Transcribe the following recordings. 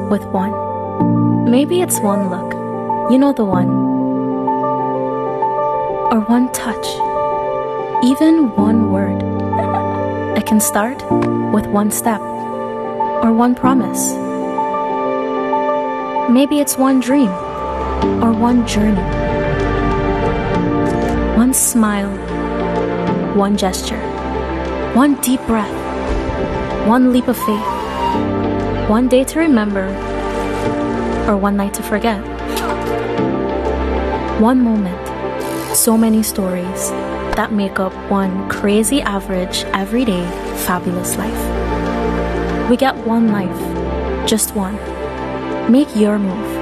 with one. Maybe it's one look, you know the one. Or one touch, even one word. It can start with one step or one promise. Maybe it's one dream or one journey. One smile, one gesture, one deep breath, one leap of faith, one day to remember, or one night to forget. One moment, so many stories that make up one crazy average, everyday, fabulous life. We get one life, just one. Make your move.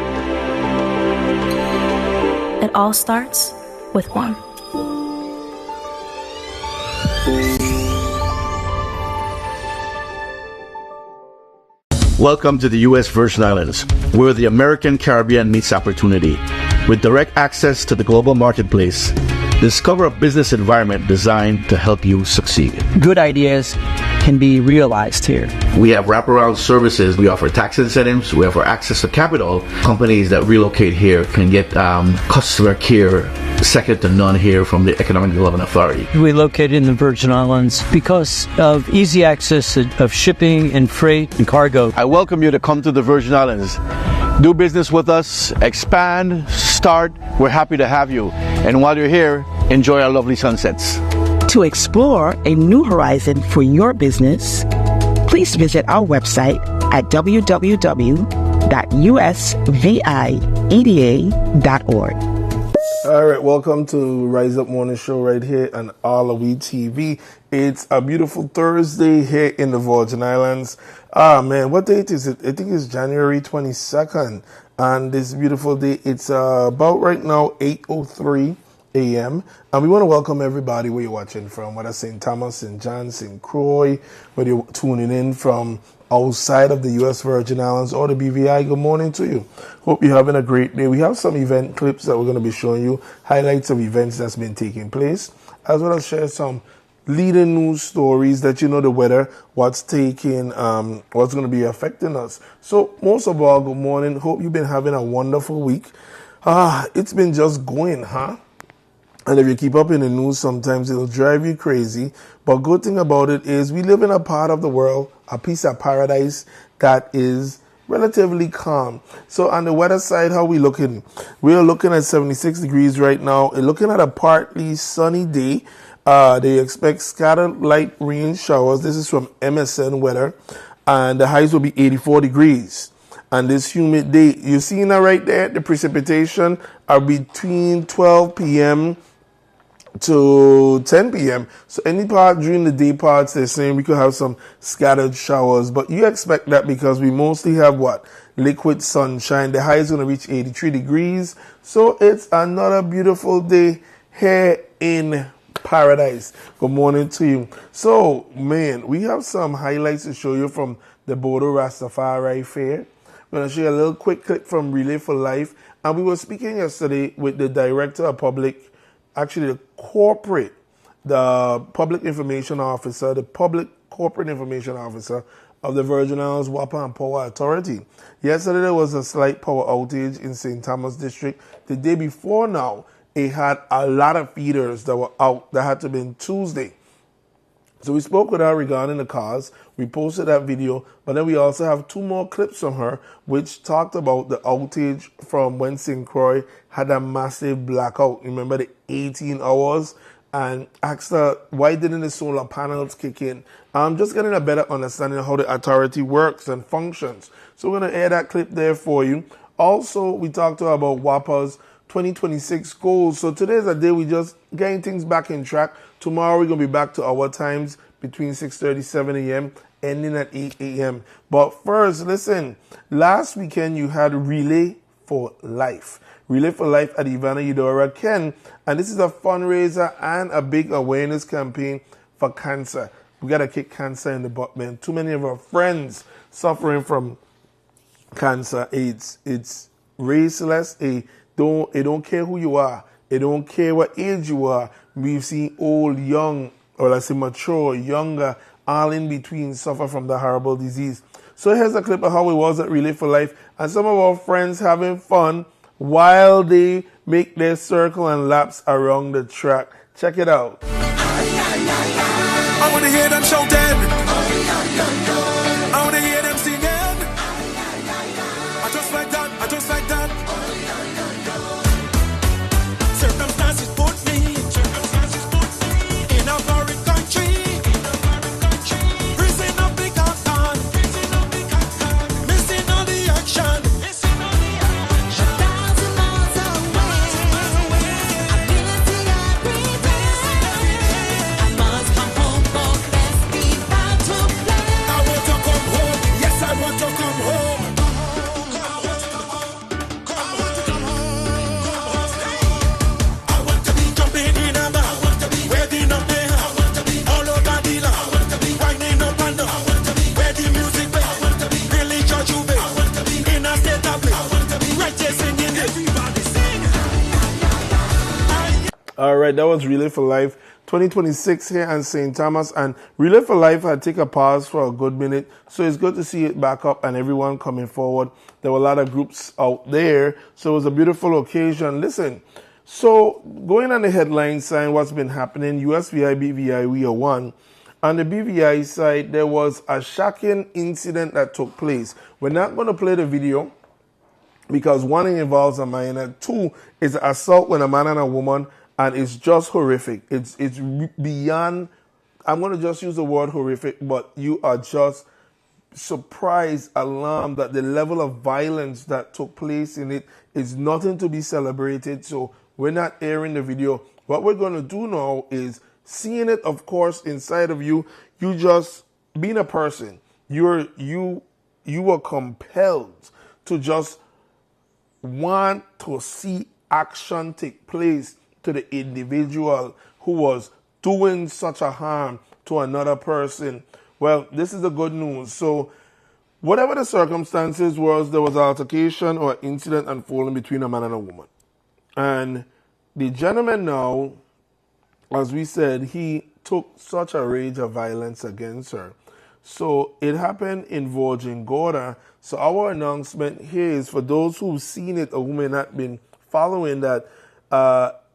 It all starts with one. Welcome to the U.S. Virgin Islands, where the American Caribbean meets opportunity. With direct access to the global marketplace, discover a business environment designed to help you succeed. Good ideas can be realized here. We have wraparound services. We offer tax incentives. We offer access to capital. Companies that relocate here can get customer care second to none here from the Economic Development Authority. We located in the Virgin Islands because of easy access of shipping and freight and cargo. I welcome you to come to the Virgin Islands. Do business with us, expand, start. We're happy to have you. And while you're here, enjoy our lovely sunsets. To explore a new horizon for your business, please visit our website at www.usvida.org. All right, welcome to Rise Up Morning Show right here on AllAhWeTv. It's a beautiful Thursday here in the Virgin Islands. Ah, man, what date is it? I think it's January 22nd. And this beautiful day, it's about right now 8:03 a.m. And we want to welcome everybody where you're watching from, whether St. Thomas, St. John, St. Croix, whether you're tuning in from outside of the U.S. Virgin Islands or the BVI. Good morning to you. Hope you're having a great day. We have some event clips that we're going to be showing you, highlights of events that's been taking place, as well as share some leading news stories that you know the weather, what's taking, what's going to be affecting us. So most of all, good morning. Hope you've been having a wonderful week. It's been just going, huh? And if you keep up in the news, sometimes it'll drive you crazy. But good thing about it is we live in a part of the world, a piece of paradise that is relatively calm. So on the weather side, how we looking? We're looking at 76 degrees right now. We're looking at a partly sunny day. They expect scattered light rain showers. This is from MSN Weather. And the highs will be 84 degrees. And this humid day, you see that right there? The precipitation are between 12 p.m. to 10 p.m. So any part during the day parts, they're saying we could have some scattered showers. But you expect that because we mostly have what? Liquid sunshine. The high is going to reach 83 degrees. So it's another beautiful day here in paradise. Good morning to you. So, man, we have some highlights to show you from the Bodo Rastafari Fair. We're going to show you a little quick clip from Relay for Life. And we were speaking yesterday with the Director of Public, actually the Public Information Officer, the Public Corporate Information Officer of the Virgin Islands Water and Power Authority. Yesterday there was a slight power outage in St. Thomas District. The day before now, it had a lot of feeders that were out. That had to be Tuesday. So we spoke with her regarding the cause. We posted that video, but then we also have two more clips from her which talked about the outage from when St. Croix had a massive blackout. Remember the 18 hours? And asked her, why didn't the solar panels kick in? I'm just getting a better understanding of how the authority works and functions. So we're going to air that clip there for you. Also, we talked to her about WAPA's 2026 goals. So today's a day we just getting things back in track. Tomorrow we're going to be back to our times between 6:30, 7 a.m., ending at 8 a.m. But first, listen, last weekend you had Relay for Life. Relay for Life at Ivana Eudora Ken. And this is a fundraiser and a big awareness campaign for cancer. We got to kick cancer in the butt, man. Too many of our friends suffering from cancer. It's raceless. It don't care who you are. It don't care what age you are. We've seen old, young, or let's say mature, younger, all in between suffer from the horrible disease. So here's a clip of how it was at Relay for Life and some of our friends having fun while they make their circle and laps around the track. Check it out. I wanna hear them shouting. I wanna hear them singing. I just like that. I just like that. Circumstances put me in a foreign country. Prison of the cotton. Missing all the action. 1,000 miles away. I miss it every day. I must come home for festival to play. I want to come home. Yes, I want to come home. I want to be jumping in a bar. Wedding up there. All over the land. Winding up and down. Where the music plays. Really judge you, babe. In a state of bliss. Right there singing. Everybody sing. All right, that was Relay for Life 2026 here in St. Thomas. And Relay for Life had take a pause for a good minute. So it's good to see it back up and everyone coming forward. There were a lot of groups out there. So it was a beautiful occasion. Listen, so going on the headline sign, what's been happening, USVI, BVI, we are one. On the BVI side, there was a shocking incident that took place. We're not going to play the video because one, it involves a minor. Two, it's assault with a man and a woman, and it's just horrific. It's beyond, I'm going to just use the word horrific, but you are just surprised, alarmed that the level of violence that took place in it is nothing to be celebrated. So we're not airing the video. What we're going to do now is seeing it, of course, inside of you. You just being a person, you are compelled to just want to see action take place to the individual who was doing such a harm to another person. Well, this is the good news. So whatever the circumstances was, there was an altercation or incident unfolding between a man and a woman. And the gentleman now, as we said, he took such a rage of violence against her. So it happened in Virgin Gorda. So our announcement here is for those who've seen it or who may not been following that,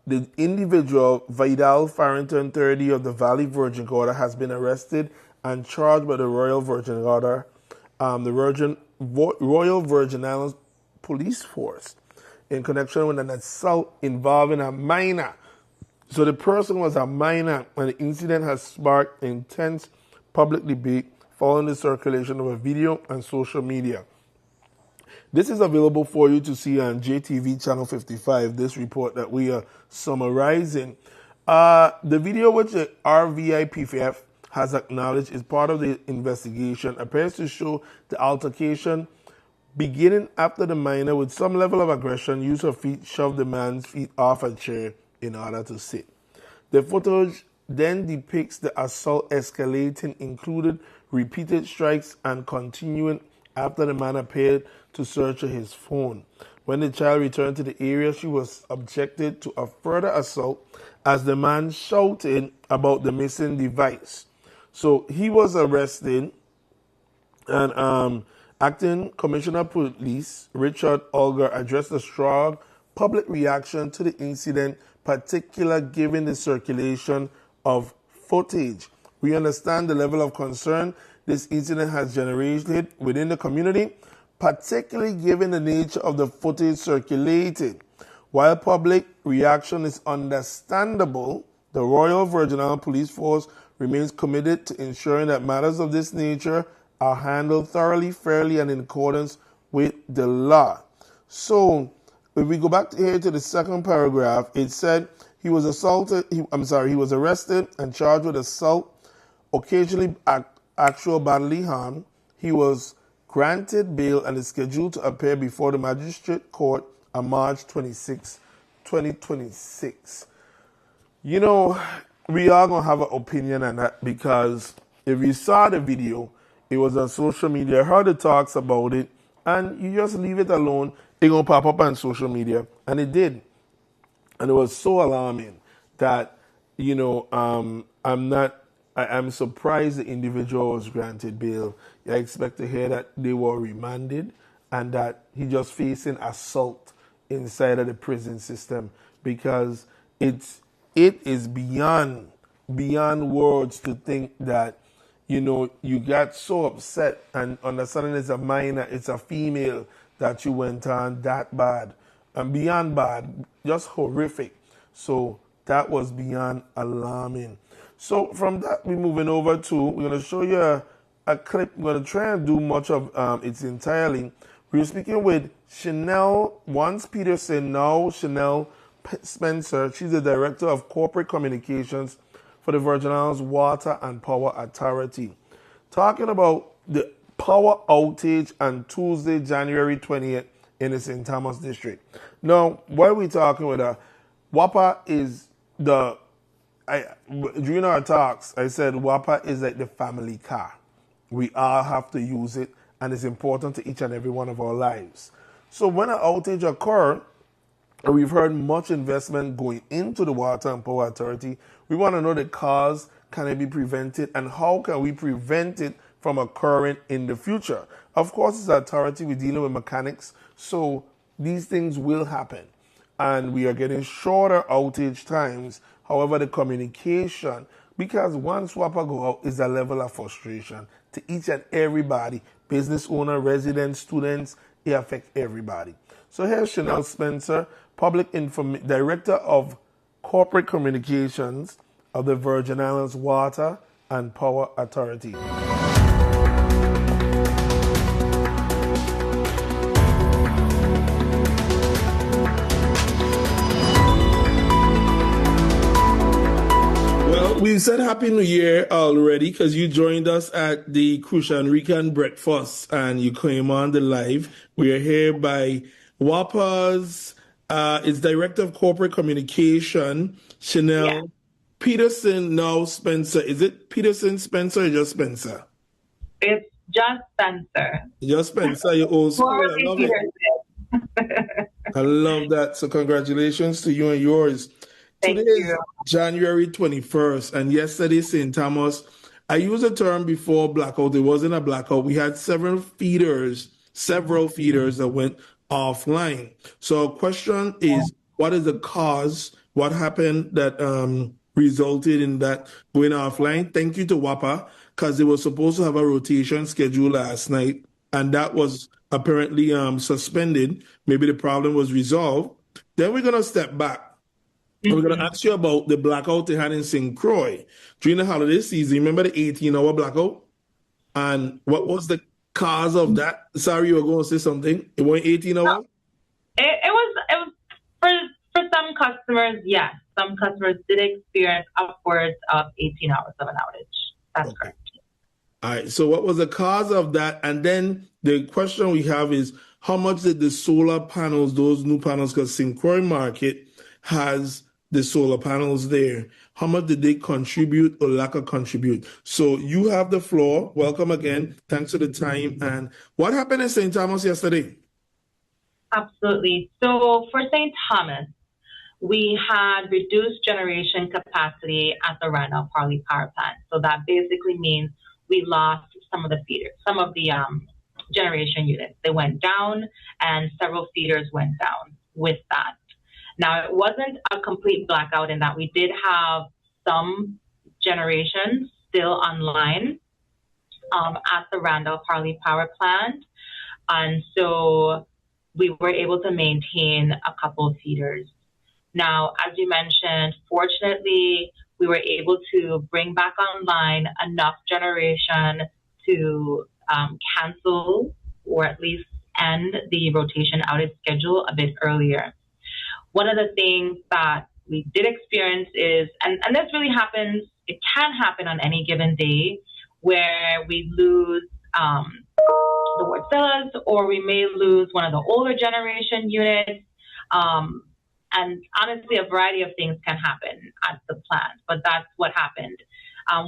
the individual, Vidal Farrington, 30 of the Valley Virgin Gorda, has been arrested and charged by the Royal Virgin Gorda, Royal Virgin Islands Police Force in connection with an assault involving a minor. So the person was a minor, and the incident has sparked intense public debate following the circulation of a video on social media. This is available for you to see on JTV Channel 55, this report that we are summarizing. The video which the RVIPF has acknowledged is part of the investigation appears to show the altercation beginning after the minor, with some level of aggression, used her feet, shoved the man's feet off a chair in order to sit. The footage then depicts the assault escalating, included repeated strikes and continuing after the man appeared to search his phone. When the child returned to the area, she was subjected to a further assault as the man shouted about the missing device. So he was arrested, and Acting Commissioner of Police Richard Olger addressed a strong public reaction to the incident, particularly given the circulation of footage. We understand the level of concern this incident has generated within the community, particularly given the nature of the footage circulated. While public reaction is understandable, the Royal Virgin Islands Police Force remains committed to ensuring that matters of this nature are handled thoroughly, fairly, and in accordance with the law. So, if we go back here to the second paragraph, it said he was arrested and charged with assault, occasionally actual bodily harm. He was granted bail and is scheduled to appear before the magistrate court on March 26, 2026. You know, we are going to have an opinion on that, because if you saw the video, it was on social media. I heard the talks about it, and you just leave it alone. It's going to pop up on social media, and it did. And it was so alarming that, you know, I I'm surprised the individual was granted bail. I expect to hear that they were remanded and that he just facing assault inside of the prison system because it is beyond words to think that you got so upset and understanding it's a minor, it's a female that you went on that bad and beyond bad, just horrific. So that was beyond alarming. So from that, we're moving over to, we're going to show you a clip. We're going to try and do much of its entirely. We were speaking with Chanel, once Peterson, now Chanel Spencer. She's the Director of Corporate Communications for the Virgin Islands Water and Power Authority. Talking about the power outage on Tuesday, January 20th in the St. Thomas district. Now, why are we talking with her? WAPA is during our talks, I said WAPA is like the family car. We all have to use it, and it's important to each and every one of our lives. So when an outage occurs, and we've heard much investment going into the Water and Power Authority, we want to know the cause, can it be prevented, and how can we prevent it from occurring in the future? Of course, as an authority, we're dealing with mechanics, so these things will happen. And we are getting shorter outage times. However, the communication, because once WAPA go out, is a level of frustration to each and everybody, business owner, residents, students, it affects everybody. So here's Chanel Spencer, Director of Corporate Communications of the Virgin Islands Water and Power Authority. We said Happy New Year already because you joined us at the Crucian Rican breakfast and you came on the live. We are here by WAPA's its Director of Corporate Communication, Chanel Peterson, now Spencer. Is it Peterson Spencer or just Spencer? It's just Spencer. Just Spencer, you're old school. I love it. I love that. So congratulations to you and yours. Today is January 21st, and yesterday, St. Thomas, I used a term before blackout. It wasn't a blackout. We had several feeders that went offline. So question is, what is the cause? What happened that resulted in that going offline? Thank you to WAPA, because they were supposed to have a rotation schedule last night, and that was apparently suspended. Maybe the problem was resolved. Then we're going to step back. We're going to ask you about the blackout they had in St. Croix during the holiday season. Remember the 18-hour blackout? And what was the cause of that? Sorry, you were going to say something. It wasn't 18 hours? It was for some customers, yes. Some customers did experience upwards of 18 hours of an outage. That's correct. All right. So what was the cause of that? And then the question we have is, how much did the solar panels, those new panels, because St. Croix Market has the solar panels there, how much did they contribute or lack of contribute? So you have the floor. Welcome again. Thanks for the time. And what happened in St. Thomas yesterday? Absolutely. So for St. Thomas, we had reduced generation capacity at the Randolph Harley Power Plant. So that basically means we lost some of the feeders, some of the generation units. They went down and several feeders went down with that. Now, it wasn't a complete blackout in that we did have some generation still online at the Randolph Harley Power Plant. And so we were able to maintain a couple of feeders. Now, as you mentioned, fortunately, we were able to bring back online enough generation to cancel or at least end the rotation outage schedule a bit earlier. One of the things that we did experience is, and this really happens, it can happen on any given day, where we lose the Wardzillas, or we may lose one of the older generation units. And honestly, a variety of things can happen at the plant, but that's what happened.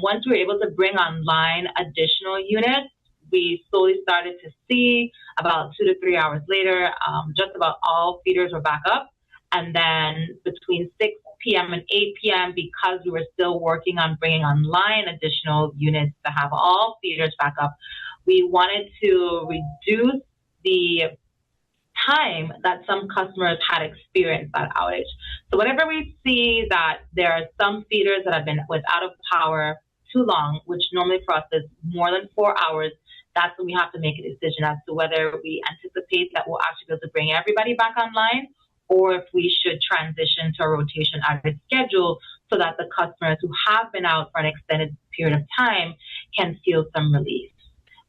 Once we were able to bring online additional units, we slowly started to see about 2 to 3 hours later, just about all feeders were back up. And then between 6 p.m. and 8 p.m., because we were still working on bringing online additional units to have all feeders back up, we wanted to reduce the time that some customers had experienced that outage. So whenever we see that there are some feeders that have been without power too long, which normally for us is more than 4 hours, that's when we have to make a decision as to whether we anticipate that we'll actually be able to bring everybody back online, or if we should transition to a rotation outage schedule so that the customers who have been out for an extended period of time can feel some relief.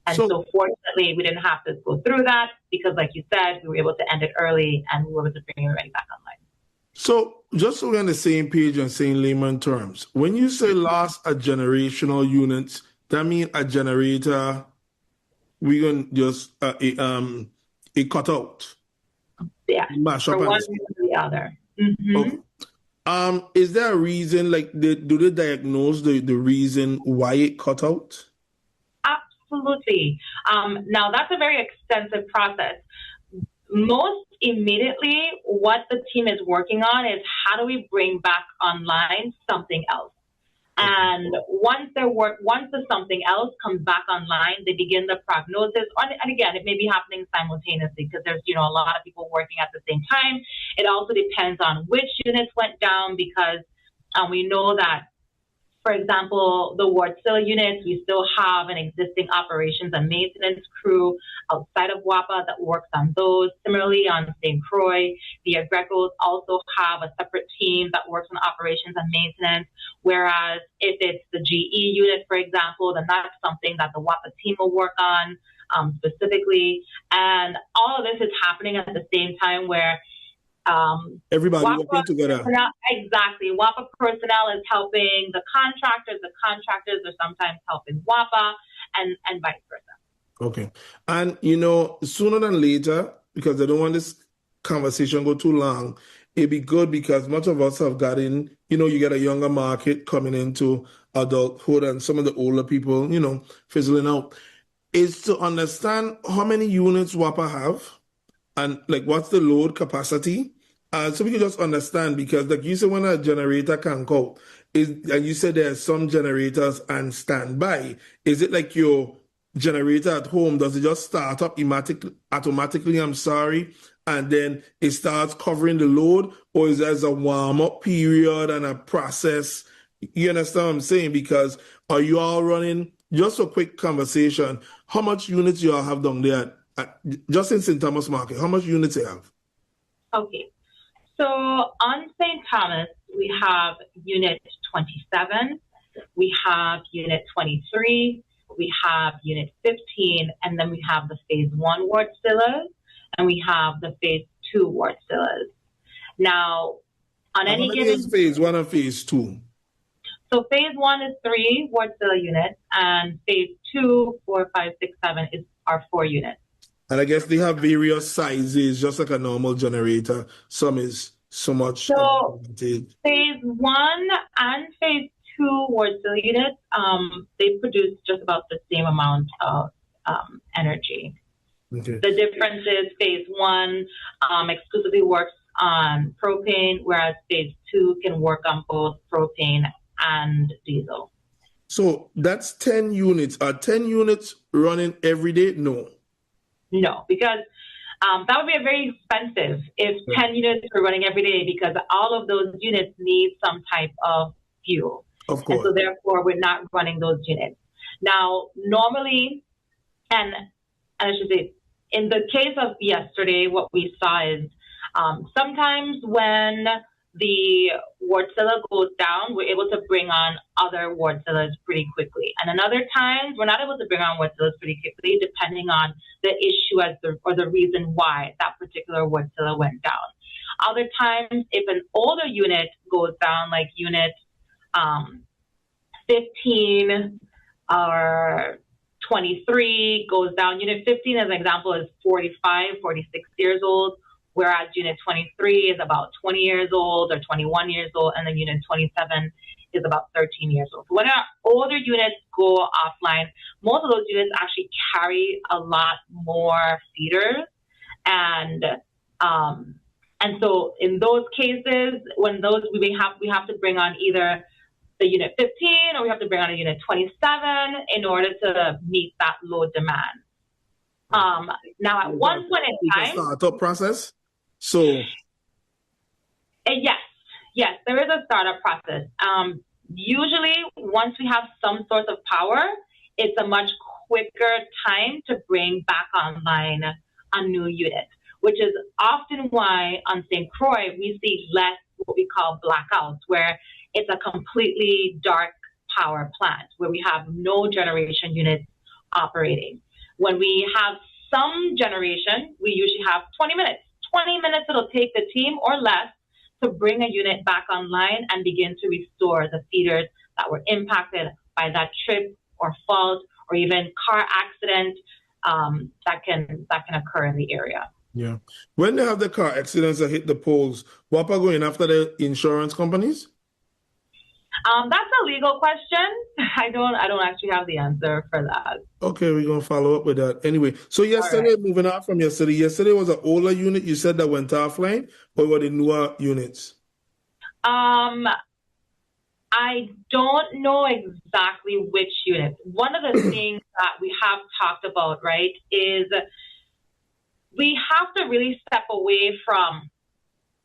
And so fortunately, we didn't have to go through that because, like you said, we were able to end it early and we were able to bring everybody back online. So just so we're on the same page and saying layman terms, when you say lost a generational units, that means a generator, we're going to just it cut out. Yeah, mash up for and one reason or the other. Mm-hmm. Okay. Is there a reason, like, do they diagnose the reason why it cut out? Absolutely. Now, that's a very extensive process. Most immediately, what the team is working on is how do we bring back online something else? And once the something else comes back online, they begin the prognosis. And again, it may be happening simultaneously because there's, a lot of people working at the same time. It also depends on which units went down because we know that, for example, the Wartzilla units, we still have an existing operations and maintenance crew outside of WAPA that works on those. Similarly, on St. Croix, the Agrecos also have a separate team that works on operations and maintenance. Whereas if it's the GE unit, for example, then that's something that the WAPA team will work on specifically. And all of this is happening at the same time where everybody WAPA working together. Exactly. WAPA personnel is helping the contractors are sometimes helping WAPA and vice versa. Okay. And, sooner than later, because I don't want this conversation go too long, it'd be good because much of us have gotten, you get a younger market coming into adulthood and some of the older people, fizzling out, is to understand how many units WAPA have and, like, what's the load capacity. So we can just understand because, like you said, when a generator can go, and you said there are some generators on standby, is it like your generator at home? Does it just start up automatically? And then it starts covering the load, or is there a warm-up period and a process? You understand what I'm saying? Because are you all running, just a quick conversation, how much units you all have down there just in St. Thomas Market? How much units you have? Okay. So on St. Thomas, we have unit 27, we have unit 23, we have unit 15, and then we have the phase 1 Wartzillas, and we have the phase 2 Wartzillas. Now, on any given... How many is phase 1 and phase 2? So phase 1 is 3 Wartzilla units, and phase 2, 4, 5, 6, 7 are 4 units. And I guess they have various sizes, just like a normal generator. Some is so much. So phase 1 and phase 2 Wartzilla units, they produce just about the same amount of energy. Okay. The difference is phase 1 exclusively works on propane, whereas phase 2 can work on both propane and diesel. So that's 10 units. Are 10 units running every day? No. No, because that would be very expensive if 10 units were running every day because all of those units need some type of fuel. Of course. And so therefore, we're not running those units. Now, normally, and I should say, in the case of yesterday, what we saw is sometimes when the Wartzilla goes down, we're able to bring on other Wartzillas pretty quickly. And another times, we're not able to bring on Wartzillas pretty quickly, depending on the issue or the reason why that particular Wartzilla went down. Other times, if an older unit goes down, like unit 15 or 23 goes down, unit 15, as an example, is 45, 46 years old, whereas unit 23 is about 20 years old or 21 years old, and then unit 27 is about 13 years old. So when our older units go offline, most of those units actually carry a lot more feeders, and And so in those cases, when those we have to bring on either the unit 15 or we have to bring on a unit 27 in order to meet that load demand. Now at one point in It's a time, startup process. So yes, there is a startup process. Usually, once we have some source of power, it's a much quicker time to bring back online a new unit, which is often why on St. Croix we see less what we call blackouts, where it's a completely dark power plant where we have no generation units operating. When we have some generation, we usually have 20 minutes. 20 minutes it'll take the team or less to bring a unit back online and begin to restore the feeders that were impacted by that trip or fault or even car accident that can occur in the area. yeah, when they have the car accidents that hit the poles, what are going after the insurance companies? That's a legal question. I don't actually have the answer for that. Okay, we're gonna follow up with that anyway. So yesterday, moving on from yesterday. Yesterday was an older unit. You said that went offline, or were the newer units? I don't know exactly which units. One of the things that we have talked about, right, is we have to really step away from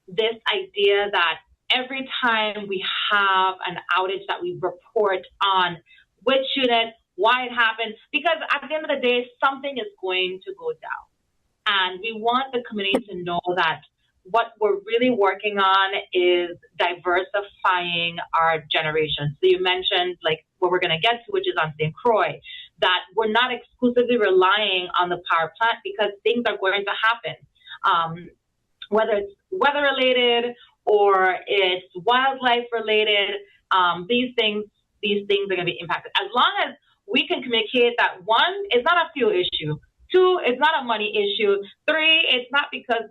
this idea that every time we have an outage that we report on which unit, why it happened, because at the end of the day, something is going to go down. And we want the community to know that what we're really working on is diversifying our generation. So you mentioned like what we're going to get to, which is on St. Croix, that we're not exclusively relying on the power plant because things are going to happen, whether it's weather related or it's wildlife related. These things are going to be impacted. As long as we can communicate that, one, it's not a fuel issue. Two, it's not a money issue. Three, it's not because,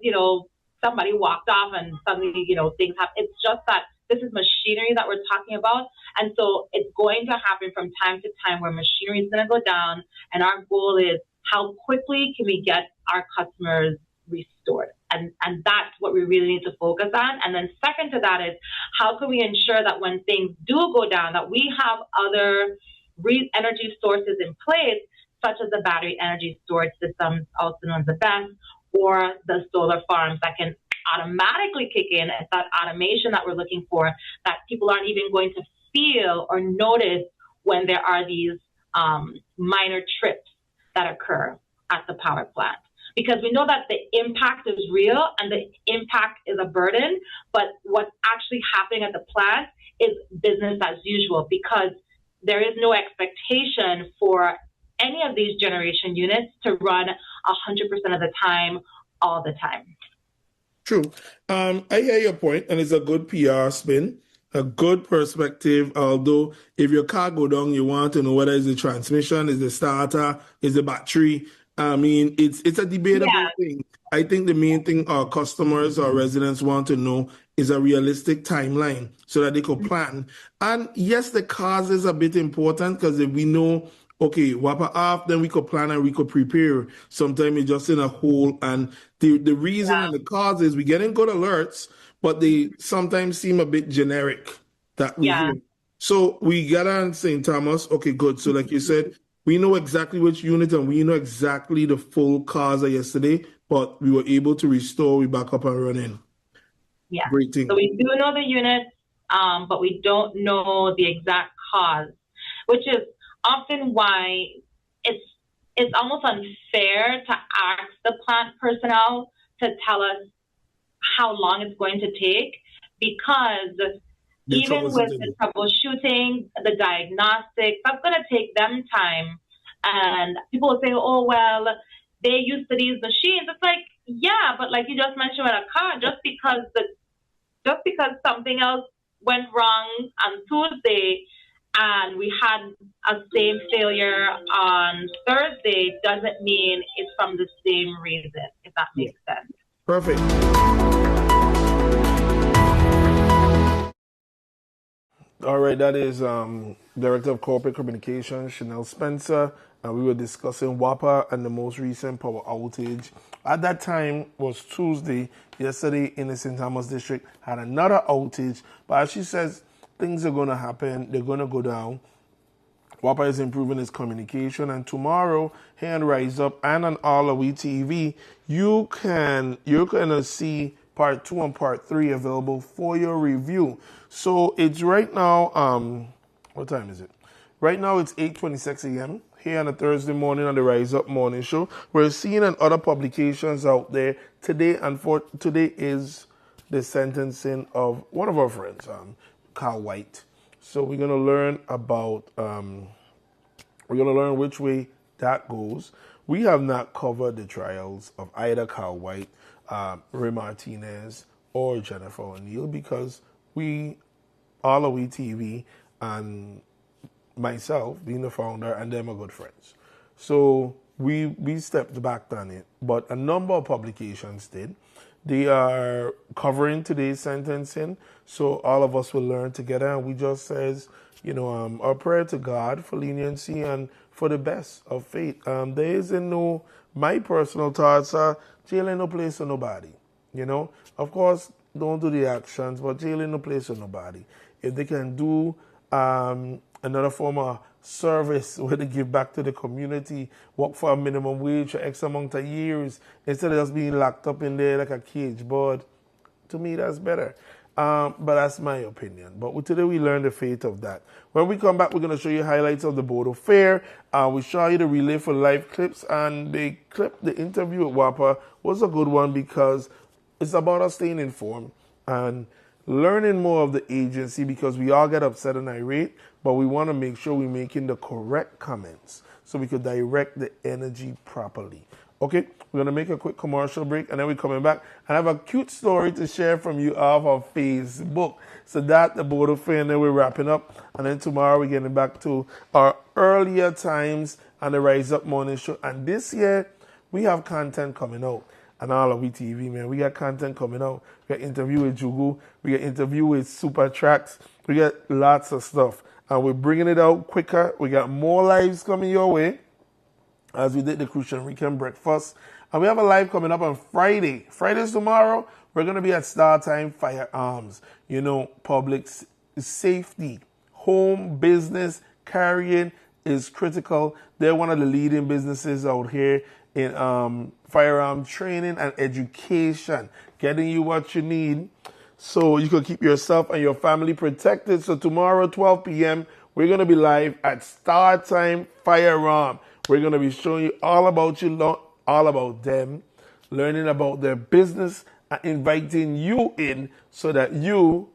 somebody walked off and suddenly, things happen. It's just that this is machinery that we're talking about. And so it's going to happen from time to time where machinery is going to go down. And our goal is how quickly can we get our customers restored? And that's what we really need to focus on. And then second to that is how can we ensure that when things do go down, that we have other energy sources in place, such as the battery energy storage systems, also known as the BESS, or the solar farms that can automatically kick in. It's that automation that we're looking for, that people aren't even going to feel or notice when there are these minor trips that occur at the power plant. Because we know that the impact is real and the impact is a burden, but what's actually happening at the plant is business as usual, because there is no expectation for any of these generation units to run 100% of the time, all the time. True. I hear your point, and it's a good PR spin, a good perspective. Although if your car go down, you want to know whether it's the transmission, is the starter, is the battery. I mean, it's a debatable thing. I think the main thing our customers or residents want to know is a realistic timeline so that they could plan. And yes, the cause is a bit important because if we know, okay, whopper off, then we could plan and we could prepare. Sometimes it's just in a hole. And the reason and the cause is we getting good alerts, but they sometimes seem a bit generic that we hear. So we got on St. Thomas. Okay, good. So like you said, we know exactly which unit and we know exactly the full cause of yesterday, but we were able to restore, we back up and running. Yeah. Great thing. So we do know the units, but we don't know the exact cause, which is often why it's almost unfair to ask the plant personnel to tell us how long it's going to take, because even with the troubleshooting, the diagnostics, that's going to take them time. And people will say, oh, well, they're used to these machines. It's like, yeah, but like you just mentioned with a car, just because something else went wrong on Tuesday and we had a same failure on Thursday doesn't mean it's from the same reason, if that makes sense. Perfect. All right, that is Director of Corporate Communications, Chanel Spencer. and we were discussing WAPA and the most recent power outage. At that time was Tuesday. Yesterday in the St. Thomas district had another outage, but as she says, things are going to happen. They're going to go down. WAPA is improving its communication, and tomorrow here on Rise Up and on AllAhWeTv, you're gonna see part 2 and part 3 available for your review. So it's right now. What time is it? Right now it's 8:26 a.m. here on a Thursday morning on the Rise Up Morning Show. We're seeing in other publications out there today, and for today is the sentencing of one of our friends, Carl White. So we're gonna learn about which way that goes. We have not covered the trials of either Carl White, Ray Martinez, or Jennifer O'Neill because AllAhWeTv and myself, being the founder, and them are good friends. So we stepped back on it, but a number of publications did. They are covering today's sentencing, so all of us will learn together, and we just says, our prayer to God for leniency and for the best of fate. There isn't my personal thoughts are, jail ain't no place for nobody. Of course, don't do the actions, but jail ain't no place for nobody. If they can do another form of service where they give back to the community, work for a minimum wage for X amount of years, instead of just being locked up in there like a cage bird, to me that's better. But that's my opinion. But today we learned the fate of that. When we come back, we're going to show you highlights of the Bodo Fair. We show you the Relay for Life clips, and the interview with WAPA was a good one because it's about us staying informed and learning more of the agency, because we all get upset and irate, but we want to make sure we're making the correct comments so we could direct the energy properly. Okay, we're going to make a quick commercial break, and then we're coming back and have a cute story to share from you off of Facebook. So that, the Bodo Fair, and then we're wrapping up. And then tomorrow we're getting back to our earlier times on the Rise Up Morning Show. And this year, we have content coming out on AllAhWeTv, man. We got content coming out. We got interview with Jugu. We got interview with Super Tracks. We got lots of stuff. And we're bringing it out quicker. We got more lives coming your way, as we did the Crucian Weekend Breakfast. And we have a live coming up on Friday. Friday's tomorrow. We're going to be at Star Time Firearms. Public safety, home business, carrying is critical. They're one of the leading businesses out here in firearm training and education, getting you what you need so you can keep yourself and your family protected. So tomorrow, 12 p.m., we're going to be live at Star Time Firearm. We're going to be showing you all about them, learning about their business, and inviting you in so that you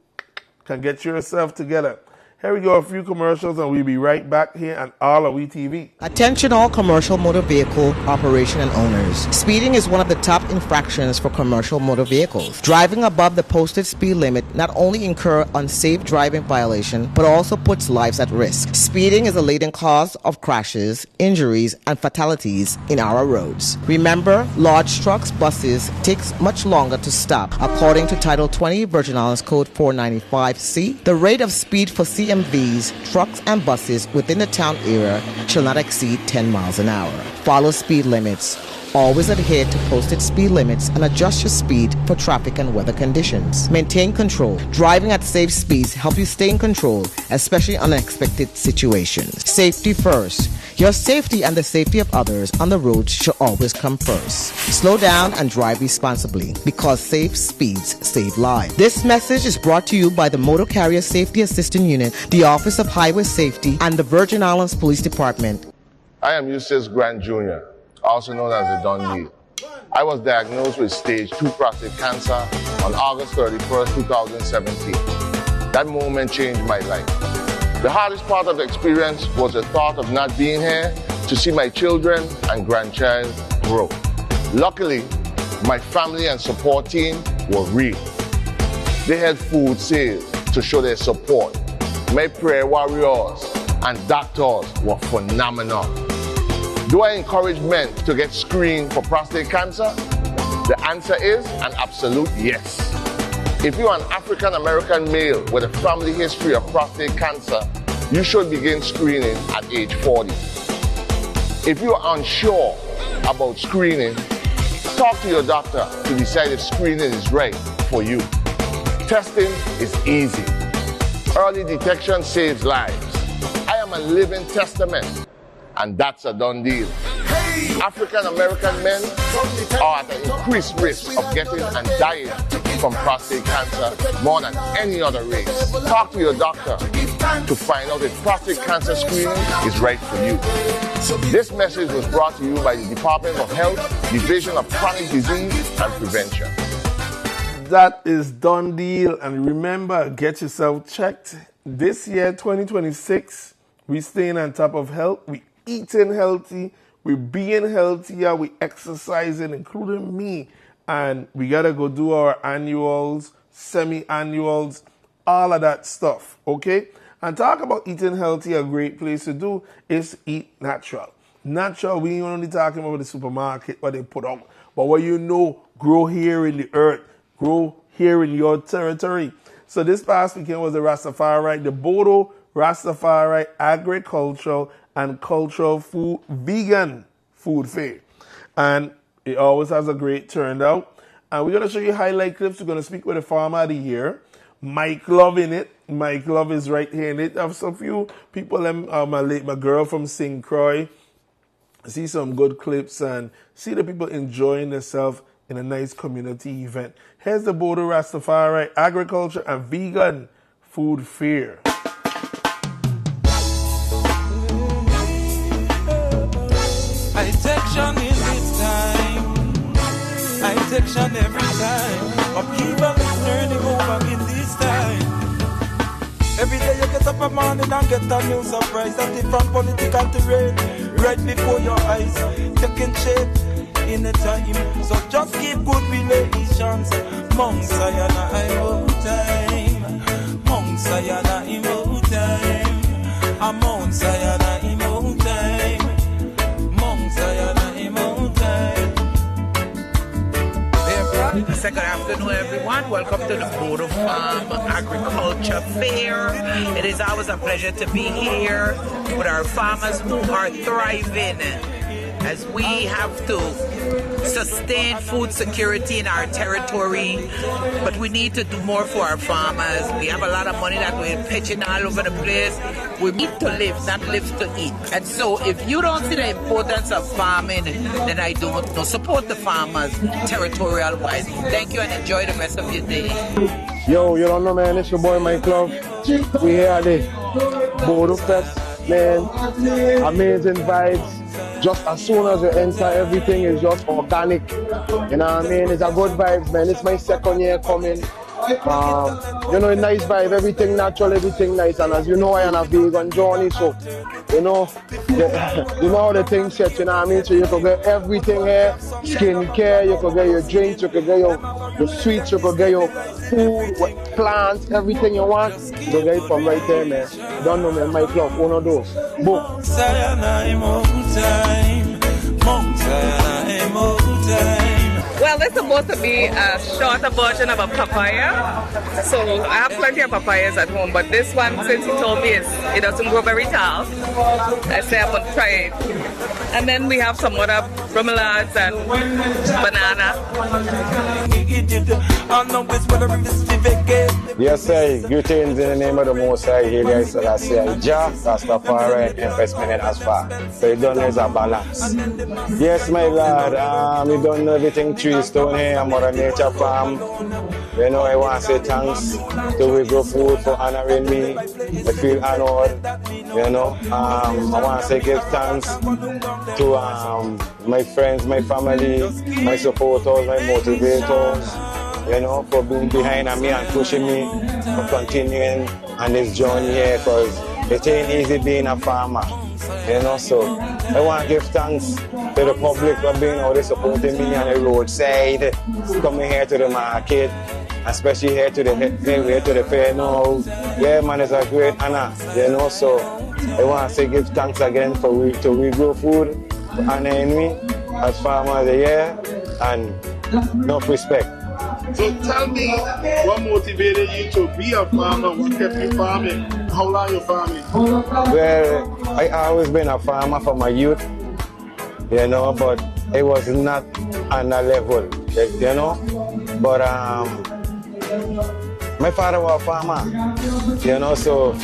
can get yourself together. Here we go, a few commercials, and we'll be right back here on AllAhWeTv. Attention all commercial motor vehicle operation and owners. Speeding is one of the top infractions for commercial motor vehicles. Driving above the posted speed limit not only incur unsafe driving violation, but also puts lives at risk. Speeding is a leading cause of crashes, injuries, and fatalities in our roads. Remember, large trucks, buses takes much longer to stop. According to Title 20 Virgin Islands Code 495C, the rate of speed for CMVs, trucks, and buses within the town area shall not exceed 10 miles an hour. Follow speed limits. Always adhere to posted speed limits and adjust your speed for traffic and weather conditions. Maintain control. Driving at safe speeds help you stay in control, especially in unexpected situations. Safety first. Your safety and the safety of others on the road should always come first. Slow down and drive responsibly, because safe speeds save lives. This message is brought to you by the Motor Carrier Safety Assistance Unit, the Office of Highway Safety, and the Virgin Islands Police Department. I am Eustace Grant Jr., also known as the Don Lee. I was diagnosed with stage 2 prostate cancer on August 31st, 2017. That moment changed my life. The hardest part of the experience was the thought of not being here to see my children and grandchild grow. Luckily, my family and support team were real. They had food sales to show their support. My prayer warriors and doctors were phenomenal. Do I encourage men to get screened for prostate cancer? The answer is an absolute yes. If you are an African American male with a family history of prostate cancer, you should begin screening at age 40. If you are unsure about screening, talk to your doctor to decide if screening is right for you. Testing is easy. Early detection saves lives. I am a living testament, and that's a done deal. African American men are at an increased risk of getting and dying from prostate cancer more than any other race. Talk to your doctor to find out if prostate cancer screening is right for you. This message was brought to you by the Department of Health, Division of Chronic Disease and Prevention. That is done deal. And remember, get yourself checked. This year, 2026, we staying on top of health. We eating healthy. We being healthier. We exercising, including me. And we got to go do our annuals, semi-annuals, all of that stuff, okay? And talk about eating healthy, a great place to do is eat natural. Natural, we ain't only talking about the supermarket, what they put out, but what you know, grow here in the earth, grow here in your territory. So this past weekend was the Rastafari, the Bodo Rastafari Agricultural and Cultural Food Vegan Food Fair. And it always has a great turnout. And we're going to show you highlight clips. We're going to speak with the farmer of the year, Mike Love in it. Mike Love is right here in it. I have some few people, my girl from St. Croix. See some good clips and see the people enjoying themselves in a nice community event. Here's the Bodo Rastafari Agriculture and Vegan Food Fair. I section in this time. I section every time. My people is turning over in this time. Every day you get up a morning and get a new surprise. That different political terrain right before your eyes, taking shape in a time. So just keep good relations. Mount Sayana Imo time. Mount Sayana Imo time. A Mount Sayana Imo time. Mount Sayana Imo time. Good afternoon, everyone. Welcome to the Bodo Farm Agriculture Fair. It is always a pleasure to be here with our farmers who are thriving as we have to sustain food security in our territory, but we need to do more for our farmers. We have a lot of money that we're pitching all over the place. We eat to live, not live to eat. And so if you don't see the importance of farming, then I don't know. Support the farmers territorial-wise. Thank you and enjoy the rest of your day. Yo, you don't know, man, it's your boy Mike Love. We here at the Bodo Fest, man. Amazing vibes. Just as soon as you enter, everything is just organic. You know what I mean? It's a good vibes, man. It's my second year coming. You know, a nice vibe, everything natural, everything nice. And as you know, I am a vegan journey, so you know how the things set, you know what I mean? So you can get everything here, skincare, you can get your drinks, you can get your sweets, you can get your food, plants, everything you want. You can get it from right there, man. Don't know, man, Mike Love, one of those. Boom. Well, this is supposed to be a shorter version of a papaya. So I have plenty of papayas at home, but this one, since he told me it doesn't grow very tall, I say I'm going to try it. And then we have some other bromelads and banana. Yes, sir. Greetings in the name of the Most High. Here, guys, I say, Jah, Rastafari, investment in asphalt. So you don't know it's a balance. Yes, my lord. We don't know everything trees down here. I'm on a nature farm. You know, I want to say thanks to We Grow Food for honoring me. I feel honored. You know, I want to say give thanks to my friends, my family, my supporters, my motivators. You know, for being behind me and pushing me, for continuing on this journey here, because it ain't easy being a farmer. You know, so I want to give thanks to the public for being out there supporting me on the roadside, coming here to the market, especially here to the fair now. Yeah, man, it's a great honor. You know, so I want to say give thanks again to We Grow Food for honoring me as farmer of the year, and enough respect. So tell me, what motivated you to be a farmer? What kept you farming? How long you farming? Well, I always been a farmer from my youth. you know, but it was not on a level, you know. But my father was a farmer, you know, so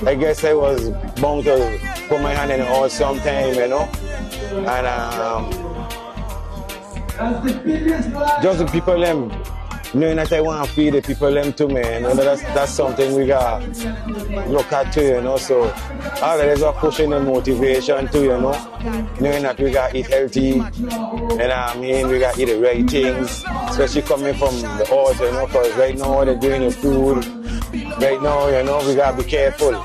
I guess I was bound to put my hand in it all sometime, you know. And just the people them knowing that I want to feed the people them too, man. You know, that's something we got look at too, you know. So always are pushing the motivation too, you know. Knowing that we got eat healthy, you know what I mean, we got eat the right things, especially coming from the earth, you know, because right now they're doing the food. Right now, you know, we gotta be careful.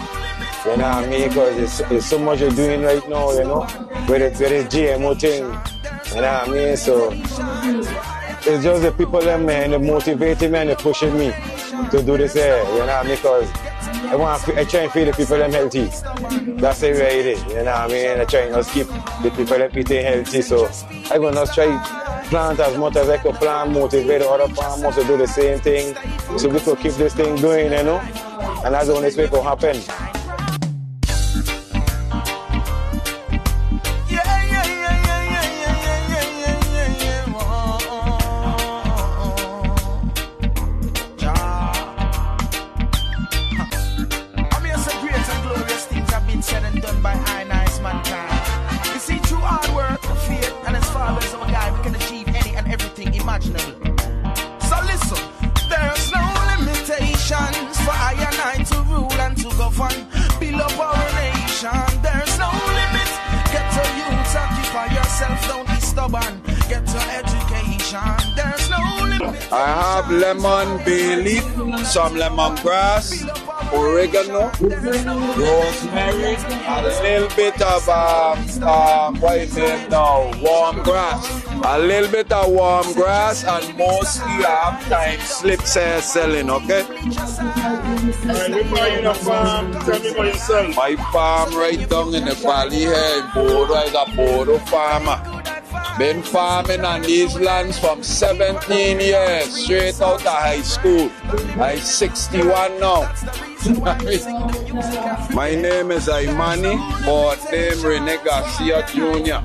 You know what I mean? Because it's so much you're doing right now, you know, with this GMO thing. You know what I mean? So it's just the people them, man, they motivating me and they pushing me to do this here. You know what I mean? Because I try and feed the people them healthy. That's the way it is. You know what I mean? I try and just keep the people them eating healthy. So I'm gonna just try plant as much as I can plant, motivate the other farmers to do the same thing. So we could keep this thing going, you know? And that's the only way it will happen. So listen, there's no limitations for I and I to rule and to govern, build up our nation. There's no limit. Get to youth, occupy yourself, don't be stubborn. Get to education. There's no limit. I have lemon bay leaf, some lemongrass, oregano, rosemary, and a little bit of what is it now? Warm grass. A little bit of warm grass, and mostly I have time slips here selling, okay? Where are you from? Tell me about yourself. My farm right down in the valley here in Bodo is a Bodo farmer. Been farming on these lands from 17 years, straight out of high school. I'm 61 now. My name is Imani, but name Rene Garcia Jr.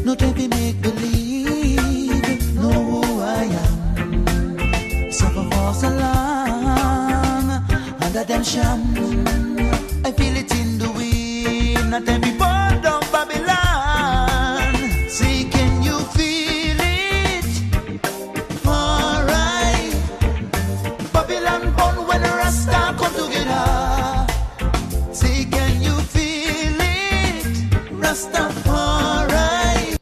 Not every make believe, know who I am. Suffer for so long, under them sham. I feel it in the wind, not every born down Babylon. See, can you feel it? Alright. Babylon born when the Rasta come together. See, can you feel it? Rastafari.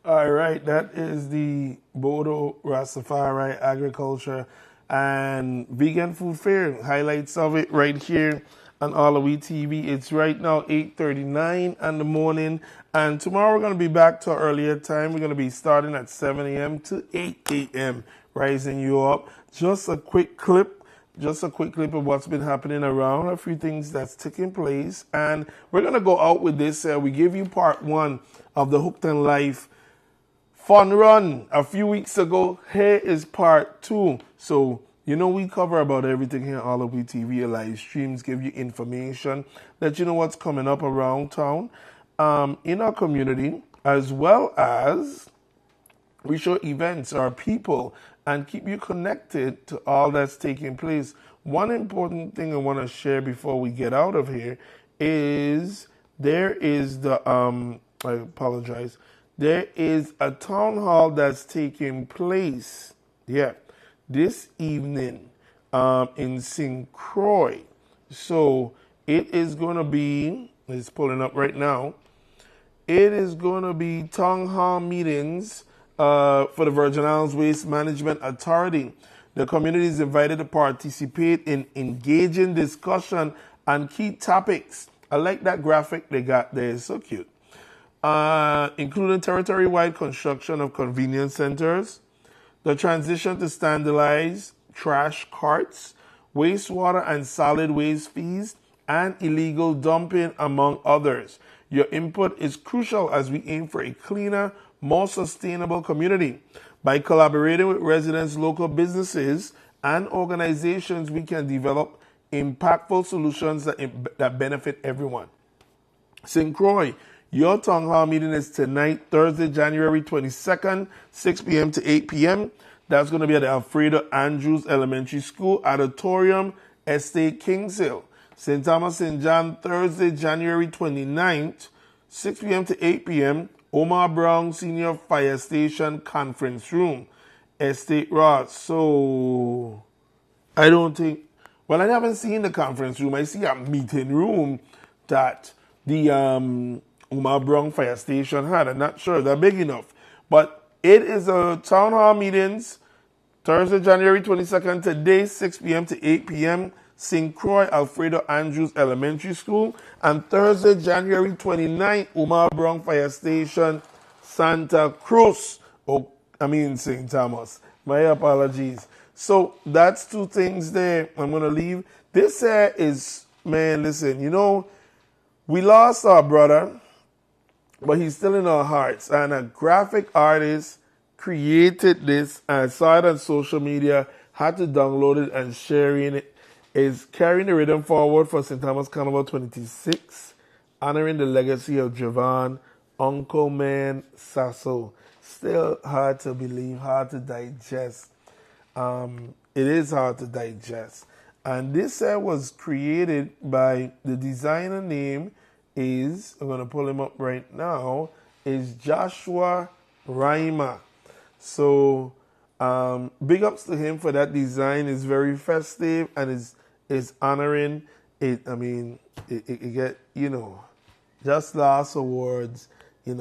All right, that is the Bodo Rastafari Agriculture and Vegan Food Fair. Highlights of it right here on AllAhWeTv. It's right now 8:39 in the morning, and tomorrow we're going to be back to our earlier time. We're going to be starting at 7 a.m. to 8 a.m., rising you up. Just a quick clip of what's been happening around, a few things that's taking place, and we're going to go out with this. We give you part one of the Hooked on Life fun run a few weeks ago. Here is part two. So, you know, we cover about everything here on AllAhWeTv. Live streams, give you information, let you know what's coming up around town, in our community, as well as we show events, our people, and keep you connected to all that's taking place. One important thing I want to share before we get out of here is there is the, there is a town hall that's taking place, this evening in St. Croix. So it is going to be, it's pulling up right now, it is going to be town hall meetings for the Virgin Islands Waste Management Authority. The community is invited to participate in engaging discussion on key topics. I like that graphic they got there, it's so cute. Including territory-wide construction of convenience centers, the transition to standardized trash carts, wastewater and solid waste fees, and illegal dumping, among others. Your input is crucial as we aim for a cleaner, more sustainable community. By collaborating with residents, local businesses, and organizations, we can develop impactful solutions that benefit everyone. St. Croix, your town hall meeting is tonight, Thursday, January 22nd, 6 p.m. to 8 p.m. That's going to be at the Alfredo Andrews Elementary School Auditorium, Estate Kings Hill. St. Thomas St. John, Thursday, January 29th, 6 p.m. to 8 p.m. Omar Brown Senior Fire Station Conference Room, Estate Ross. So, I don't think, well, I haven't seen the conference room. I see a meeting room that the Omar Brown Fire Station had. I'm not sure they're big enough. But it is a town hall meetings, Thursday, January 22nd, today, 6 p.m. to 8 p.m., St. Croix Alfredo Andrews Elementary School, and Thursday, January 29th, Omar Brown Fire Station, Santa Cruz. St. Thomas. My apologies. So that's two things there. I'm going to leave. This is, man, listen, we lost our brother, but he's still in our hearts. And a graphic artist created this. I saw it on social media, had to download it and sharing it. Is carrying the rhythm forward for St. Thomas Carnival 26, honoring the legacy of Javon, Uncle Man Sasso. Still hard to believe, hard to digest. It is hard to digest. And this set was created by the designer name is, I'm going to pull him up right now, is Joshua Raima. So big ups to him for that design. It's very festive and is honoring it. It get, just last awards, it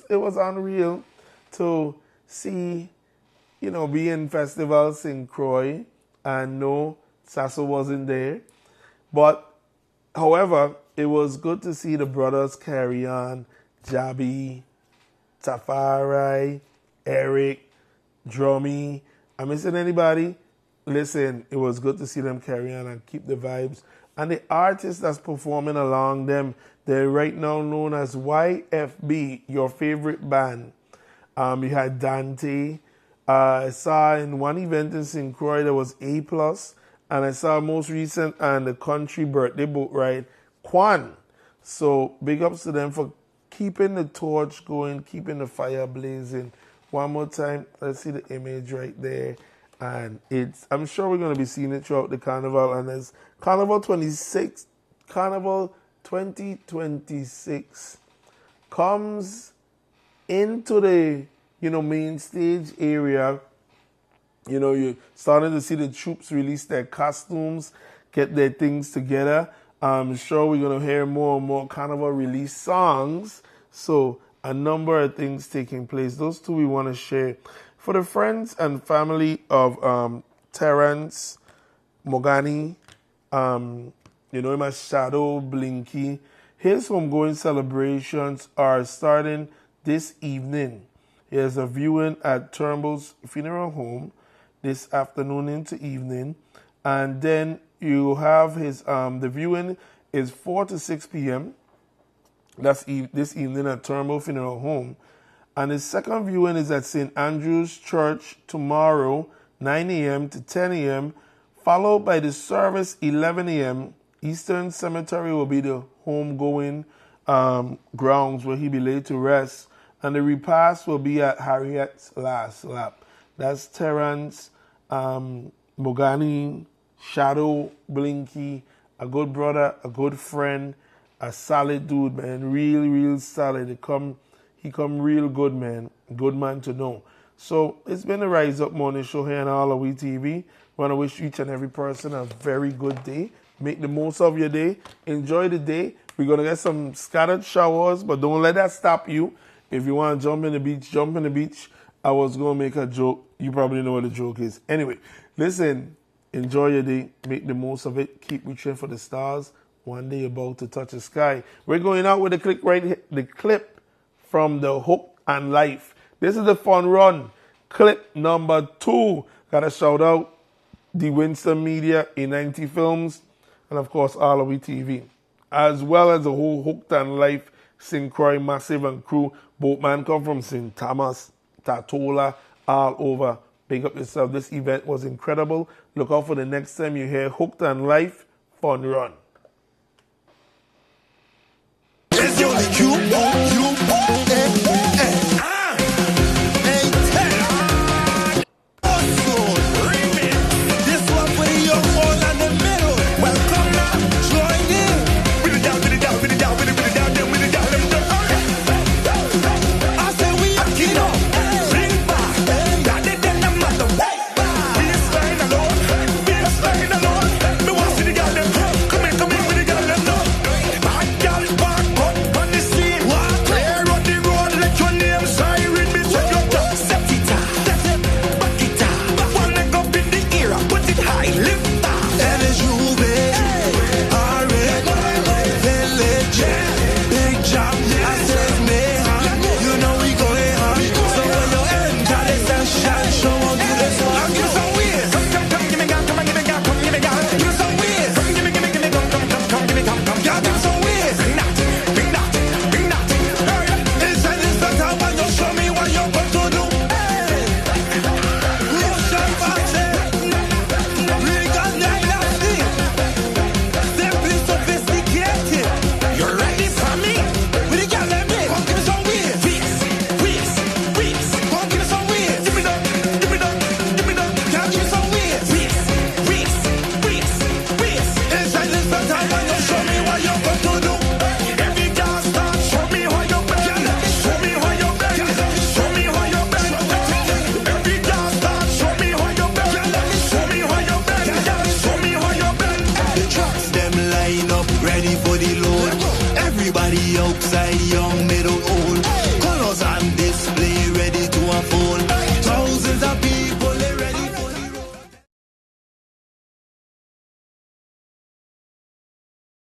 was unreal to see, be in festivals in Croix and no, Sasso wasn't there. But, however, it was good to see the brothers carry on, Jabi, Tafari, Eric, Drummy. I'm missing anybody? Listen, it was good to see them carry on and keep the vibes. And the artists that's performing along them, they're right now known as YFB, your favorite band. You had Dante. I saw in one event in St. Croix there was A+, and I saw most recent and the country birthday boat ride, Quan. So big ups to them for keeping the torch going, keeping the fire blazing. One more time, let's see the image right there. And I'm sure we're going to be seeing it throughout the carnival. And as Carnival 2026 comes into the, main stage area, you're starting to see the troops release their costumes, get their things together. I'm sure we're going to hear more and more carnival release songs. So a number of things taking place. Those two we want to share. For the friends and family of Terrence Mogani, my Shadow Blinky, his homegoing celebrations are starting this evening. There's a viewing at Turnbull's Funeral Home this afternoon into evening. And then you have his, the viewing is 4 to 6 p.m. That's this evening at Turnbull Funeral Home. And the second viewing is at St. Andrew's Church tomorrow, 9 a.m. to 10 a.m., followed by the service 11 a.m. Eastern Cemetery will be the homegoing grounds where he'll be laid to rest. And the repast will be at Harriet's Last Lap. That's Terrence Mogani, Shadow Blinky, a good brother, a good friend, a solid dude, man. Real solid. He come real good, man. Good man to know. So it's been a Rise Up Morning Show here on AllAhWeTv. Want to wish each and every person a very good day. Make the most of your day. Enjoy the day. We're going to get some scattered showers, but don't let that stop you. If you want to jump in the beach, jump in the beach. I was going to make a joke. You probably know what the joke is. Anyway, listen. Enjoy your day. Make the most of it. Keep reaching for the stars. One day you're about to touch the sky. We're going out with the clip right here. The clip from the Hook and Life. This is the fun run. Clip number 2. Gotta shout out the Winston Media, A90 Films, and of course AllAhWeTv, as well as the whole Hooked on Life, St. Croix Massive and crew. Both man come from St. Thomas, Tatola, all over. Big up yourself. This event was incredible. Look out for the next time you hear Hooked on Life Fun Run. It's only you, This one for the young one and the middle. Welcome now, join in. With it down, with it down, with it down, with it down, with it down, I said we are kid up. Bring back. Got it in the mother. Baseline alone. Baseline alone. Me want to see the girl them. Come in with the girl them now. Bad girl back up on the scene. Clear on the road, let your name siren be set your top. Set it up. Set it. Back it up. One leg up in the air. Put it high. Lift up. And it's you, babe. Alright. Village. Big job. I said me. You know we going hard. So when you enter the sunshine, show on to the sun. Give me some ways. Come, give me gun. Come on, give me gun. Come, give me gun. Give me some ways. Come, give me gun. Come, give me gun. Yeah, give me some ways. Bring that. Bring that. Bring that. Inside this center, why you show me what you're going to do? Russian boxing. Regal dynasty. Simply sophisticated. You ready for me? With the girl them in. Come give me some ways. Weeks. Come give me some ways. Give me that. Can't give me some ways. Weeks. Inside this center, why you show me what you're going to do? Every girl start, show me how you bend. Show me how you bend. Show me how you bend. Every girl start, show me how you bend. Show me how you bend. Show me how you bend. The trucks them line up, ready for the load. Everybody outside, young, middle, old. Colors on display, ready